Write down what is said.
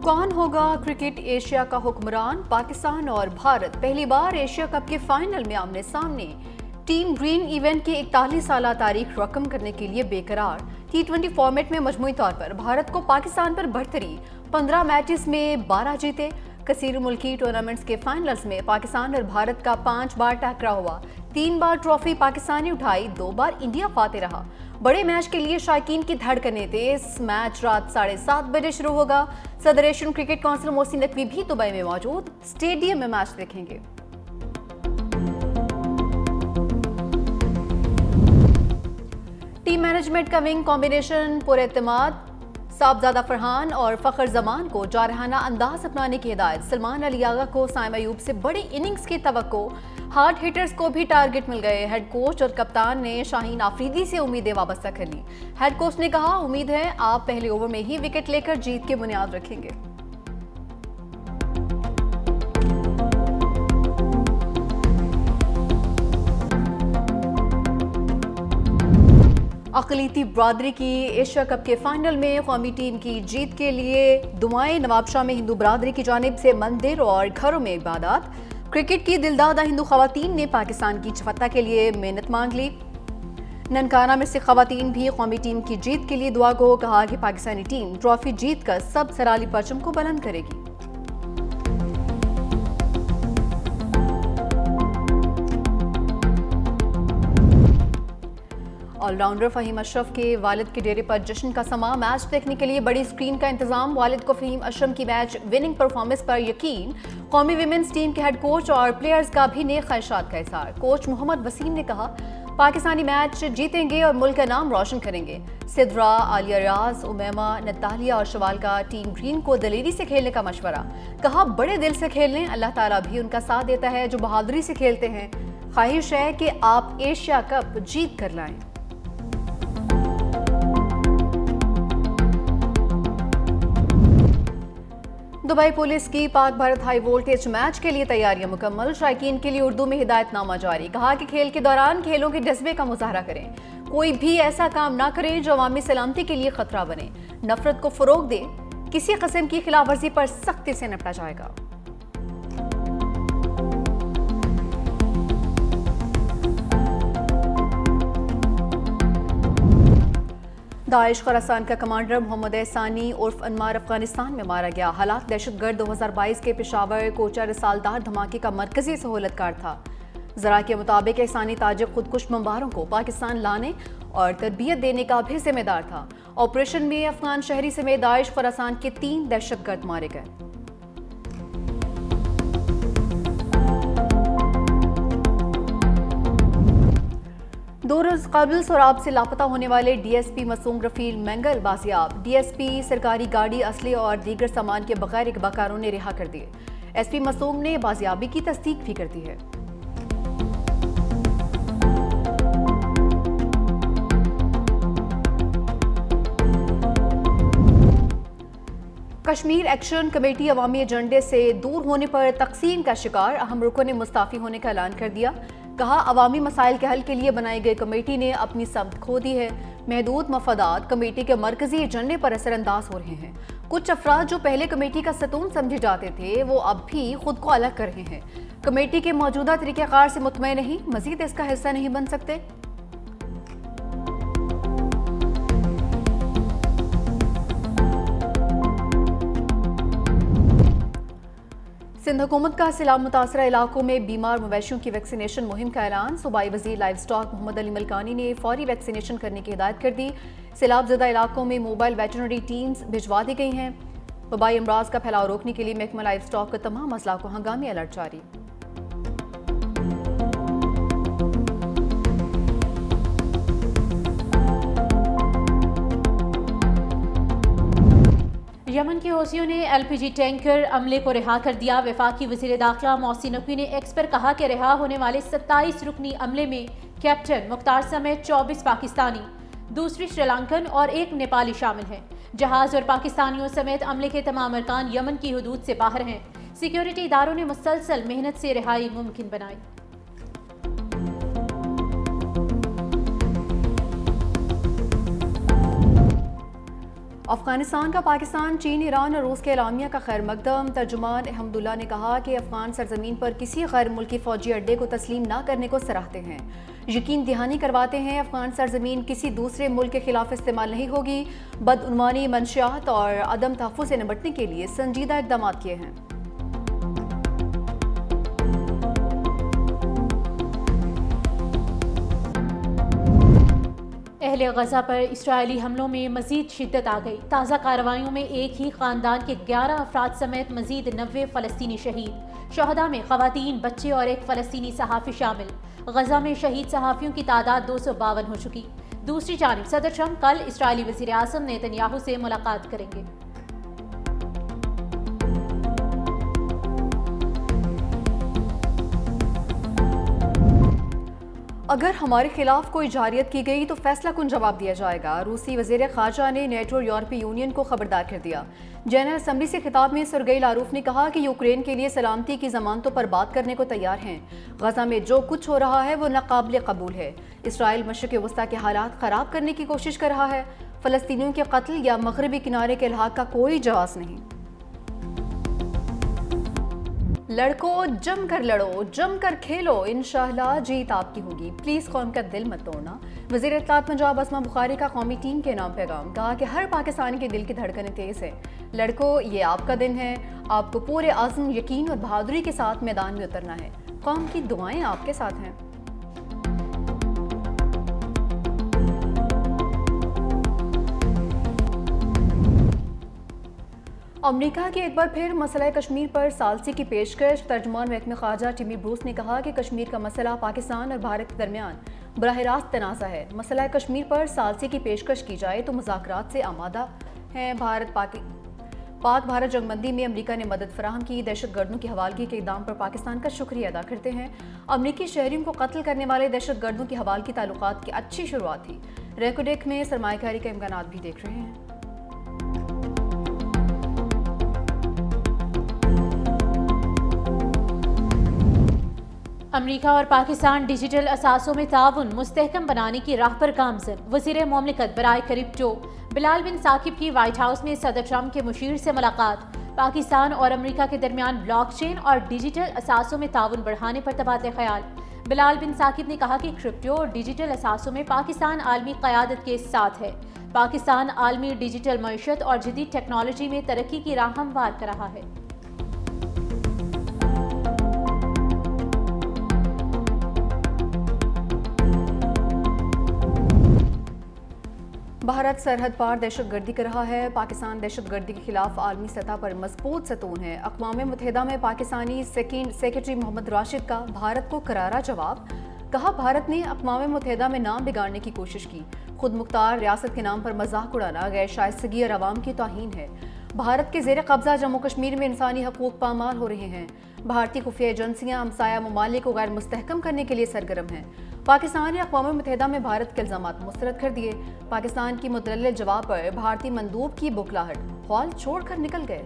कौन होगा cricket Asia का हुक्मरान? पाकिस्तान और भारत पहली बार एशिया कप के फाइनल में आमने सामने। टीम ग्रीन इवेंट की 41 साल तारीख रकम करने के लिए बेकरार। T20 फॉर्मेट में मजमूई तौर पर भारत को पाकिस्तान पर बढ़तरी। 15 मैचेस में 12 जीते। कसीर मुल्की टूर्नामेंट्स के फाइनल्स में पाकिस्तान और भारत का 5 बार टकराव हुआ। 3 बार ट्रॉफी पाकिस्तान ने उठाई, 2 बार इंडिया फाते रहा। बड़े मैच के लिए शायकीन की धड़कनें तेज। मैच रात 7:30 बजे शुरू होगा। सदर Asian cricket council Mohsin Naqvi भी दुबई में मौजूद, स्टेडियम में मैच देखेंगे। टीम मैनेजमेंट का विंग कॉम्बिनेशन पुरएतमाद। साहबजादा फरहान और फखर जमान को जारहाना अंदाज अपनाने की हिदायत। सलमान अली आगा को साइम अयूब से बड़ी इनिंग्स की तवक्को। हार्ड हिटर्स को भी टारगेट मिल गए। हेड कोच और कप्तान ने शाहीन आफरीदी से उम्मीदें वाबस्ता कर ली। हेड कोच ने कहा, उम्मीद है आप पहले ओवर में ही विकेट लेकर जीत की बुनियाद रखेंगे। अक़लियती बरादरी की एशिया कप के फाइनल में कौमी टीम की जीत के लिए दुआएं। नवाबशाह में हिंदू बरादरी की जानिब से मंदिर और घरों में इबादत। क्रिकेट की दिलदादा हिंदू खवातीन ने पाकिस्तान की फतह के लिए मिन्नत मांग ली। ननकाना में से खवातीन भी कौमी टीम की जीत के लिए दुआ को। कहा कि पाकिस्तानी टीम ट्रॉफी जीत कर सब सराली परचम को बुलंद करेगी। ऑलराउंडर फहीम अशरफ के वालिद के डेरे पर जश्न का समा। मैच देखने के लिए बड़ी स्क्रीन का इंतजाम। वालिद को फहीम अशरफ की मैच विनिंग परफॉर्मेंस पर यकीन। कौमी विमेंस टीम के हेड कोच और प्लेयर्स का भी नेक ख्वाहिशात का इज़हार। कोच मोहम्मद वसीम ने कहा, पाकिस्तानी मैच जीतेंगे और मुल्क का नाम रोशन करेंगे। सिद्रा, आलिया रियाज, उमैमा, नतालिया और शवाल का टीम ग्रीन को दलेरी से खेलने का मशवरा। कहा, बड़े दिल से खेल लें, अल्लाह ताला भी उनका साथ देता है जो बहादुरी से खेलते हैं। ख्वाहिश है कि आप एशिया कप जीत कर लाएं। दुबई पुलिस की Pak Bharat high voltage match के लिए तैयारियां मुकम्मल। शायकीन के लिए उर्दू में हिदायतनामा जारी। कहा कि खेल के दौरान खेलों के जज्बे का मुजाहरा करें। कोई भी ऐसा काम ना करें जो अवामी सलामती के लिए खतरा बने। नफरत को फरोग दे। किसी किस्म की खिलाफवर्जी पर सख्ती से निपटा जाएगा। दाइश खुरासान का कमांडर मोहम्मद एहसानी उर्फ अनमार अफगानिस्तान में मारा गया। हालात दहशतगर्द 2022 के पेशावर कोचा रिसालदार धमाके का मरकजी सहूलतकार था। जरा के मुताबिक एहसानी ताजिक खुदकुश बमबारों को पाकिस्तान लाने और तरबियत देने का भी जिम्मेदार था। ऑपरेशन में अफगान शहरी समेत दाइश खुरासान के 3 दहशतगर्द मारे गए। दो रोज कबल सोराब से लापता होने वाले डीएसपी मासूम रफील मंगल बाजियाब। डीएसपी सरकारी गाड़ी, असले और दीगर सामान के बगैर इकबाकारों ने रिहा कर दिए। एसपी मासूम ने बाजियाबी की तस्दीक भी कर दी है। कश्मीर एक्शन कमेटी अवामी एजेंडे से दूर होने पर तकसीम का शिकार। अहम रुकन ने मुस्ताफी होने का ऐलान कर दिया। कहा, अवामी मसाइल के हल के लिए बनाई गई कमेटी ने अपनी समत खो दी है। महदूद मफादात कमेटी के मरकजी एजेंडे पर असरअंदाज हो रहे हैं। कुछ अफराद जो पहले कमेटी का सतून समझे जाते थे वो अब भी खुद को अलग कर रहे हैं। कमेटी के मौजूदा तरीक़ेकार से मुतमईन नहीं, मजीद इसका हिस्सा नहीं बन सकते। सिंध हुकूमत का सैलाब मुतासरा इलाकों में बीमार मवेशियों की वैक्सीनेशन मुहिम का ऐलान। सूबाई वजीर लाइव स्टॉक मोहम्मद अली मलकानी ने फौरी वैक्सीनेशन करने की हिदायत कर दी। सैलाब ज़दा इलाकों में मोबाइल वेटरनरी टीम्स भिजवा दी गई हैं। वबाई अमराज का फैलाव रोकने के लिए महकमा लाइव स्टॉक का तमाम अजला को हंगामी अलर्ट जारी। यमन के हौसियों ने एलपीजी टैंकर अमले को रिहा कर दिया। वफाकी वज़ीर दाखिला मोहसिन नकवी ने एक्स पर कहा कि रिहा होने वाले 27 रुकनी अमले में कैप्टन मुख्तार समेत 24 पाकिस्तानी, दूसरी श्रीलंकन और 1 नेपाली शामिल हैं। जहाज और पाकिस्तानियों समेत अमले के तमाम अरकान यमन की हुदूद से बाहर हैं। सिक्योरिटी इदारों ने मुसलसल मेहनत से रिहाई मुमकिन बनाई। अफगानिस्तान का पाकिस्तान, चीन, ईरान और रूस के एलामिया का खैर मकदम। तर्जुमान अहमदुल्ला ने कहा कि अफगान सरजमीन पर किसी गैर मुल्की फौजी अड्डे को तस्लीम न करने को सराहते हैं। यकीन दहानी करवाते हैं अफगान सरजमीन किसी दूसरे मुल्क के खिलाफ इस्तेमाल नहीं होगी। बदउनवानी, मंशियात और अदम तहफ़्फ़ुज़ से निपटने के लिए संजीदा इक़दाम किए हैं। अहले गज़ा पर इस्राएली हमलों में मज़ीद शिद्दत आ गई। ताज़ा कार्रवाइयों में एक ही ख़ानदान के 11 अफराद समेत मज़ीद 90 फ़लस्तीनी शहीद। शहदा में ख़वातीन, बच्चे और एक फ़लस्तीनी सहाफ़ी शामिल। गज़ा में शहीद सहाफ़ियों की तादाद 252 हो चुकी। दूसरी जानिब सदर ट्रंप कल इस्राएली वज़ीर आज़म नेतन्याहू से मुलाकात करेंगे। अगर हमारे खिलाफ कोई जारियत की गई तो फैसला कुन जवाब दिया जाएगा। रूसी वज़ीर ख़ारजा ने नेटो और यूरोपीय यूनियन को खबरदार कर दिया। जनरल असम्बली से खिताब में सरगेई लारूफ ने कहा कि यूक्रेन के लिए सलामती की ज़मानतों पर बात करने को तैयार हैं। गज़ा में जो कुछ हो रहा है वो नाकाबिल कबूल है। इसराइल मशरिक़ वस्ता के हालात ख़राब करने की कोशिश कर रहा है। फ़लस्तीनियों के कत्ल या मगरबी किनारे के इल्हाक का कोई जवाब नहीं। लड़कों, जम कर लड़ो, जम कर खेलो, इंशाअल्लाह जीत आपकी होगी। प्लीज़ कौम का दिल मत तोड़ना। वज़ीर इत्तलात पंजाब अस्मा बुखारी का कौमी टीम के नाम पैगाम। कहा कि हर पाकिस्तानी के दिल की धड़कनें तेज़ है। लड़कों, ये आपका दिन है। आपको पूरे आज़म, यकीन और बहादुरी के साथ मैदान में उतरना है। कौम की दुआएं आपके साथ हैं। अमेरिका की एक बार फिर मसला कश्मीर पर सालसी की पेशकश। तर्जुमान महकमे ख़ारजा टिमी ब्रूस ने कहा कि कश्मीर का मसला पाकिस्तान और भारत के दरमियान बराह रास्त तनाज़ा है। मसला कश्मीर पर सालसी की पेशकश की जाए तो मुज़ाकरात से आमादा हैं। पाक भारत जंगबंदी में अमेरिका ने मदद फराहम की। दहशतगर्दों की हवालगी के इक़दाम पर पाकिस्तान का शुक्रिया अदा करते हैं। अमेरिकी शहरियों को कत्ल करने वाले दहशतगर्दों की हवालगी ताल्लुकात की अच्छी शुरुआत थी। रेकोडेक में सरमायाकारी के इम्कानात भी देख रहे हैं। अमेरिका और पाकिस्तान डिजिटल असासों में ताउन मुस्तहकम बनाने की राह पर गामजन। वज़ीर मुमलिकत बराए क्रिप्टो बिलाल बिन साकिब की व्हाइट हाउस में सदर ट्रंप के मुशीर से मुलाकात। पाकिस्तान और अमेरिका के दरमियान ब्लॉकचेन और डिजिटल असासों में ताउन बढ़ाने पर तबादला ख्याल। बिलाल बिन साकिब ने कहा कि क्रिप्टो और डिजिटल असासों में पाकिस्तान आलमी क़यादत के साथ है। पाकिस्तान आलमी डिजिटल मईशत और जदीद टेक्नोलॉजी में तरक्की की राह हमवार कर रहा है। भारत सरहद पार दहशतगर्दी कर रहा है। पाकिस्तान दहशतगर्दी के खिलाफ आलमी सतह पर मजबूत सतून है। अक़वाम मुत्तहिदा में पाकिस्तानी सेक्रेटरी मोहम्मद राशिद का भारत को करारा जवाब। कहा, भारत ने अक़वाम मुत्तहिदा में नाम बिगाड़ने की कोशिश की। खुद मुख्तार रियासत के नाम पर मजाक उड़ाना गैर शाइस्तगी और अवाम की तौहीन है। भारत के ज़ेर कब्जा जम्मू कश्मीर में इंसानी हकूक़ पामाल हो रहे हैं। भारतीय खुफिया एजेंसियाँ हमसाया ममालिक को गैर मुस्तहकम करने के लिए सरगर्म हैं। पाकिस्तान ने अक़वाम मुत्तहिदा में भारत के इल्ज़ामात मुस्तरद कर दिए। पाकिस्तान की मुतलल जवाब पर भारतीय मंदूब की बुखलाहट, हॉल छोड़कर निकल गए।